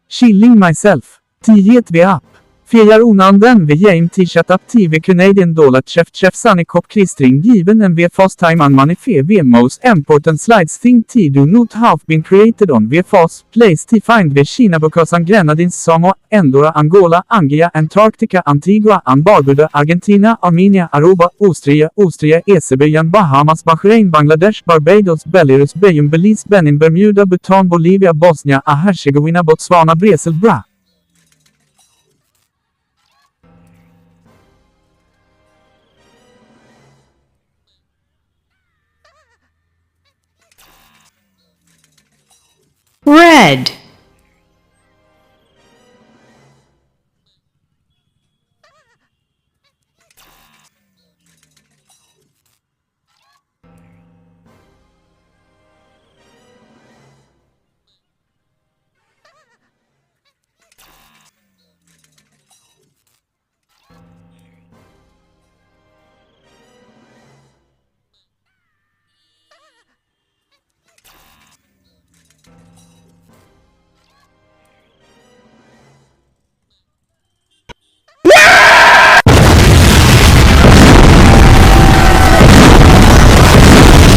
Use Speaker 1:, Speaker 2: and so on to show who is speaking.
Speaker 1: Chilling myself. Tiet vi app. Fejar onanden vi game t-shirt up TV Canadian dollar chef sunny cop klistring given en v fast time on money fe v most important slides thing t do not have been created on v fast place t find v China because an Grenadines Samoa, Andorra, Angola, Angia, Antarctica, Antigua, Barbuda, Argentina, Armenia, Aruba, Austria, Azerbaijan, Bahamas, Bahrain, Bangladesh, Barbados, Belarus, Belgium, Belize, Benin, Bermuda, Bhutan, Bolivia, Bosnia, Herzegovina, Botswana, Brazil, Bra.
Speaker 2: Red.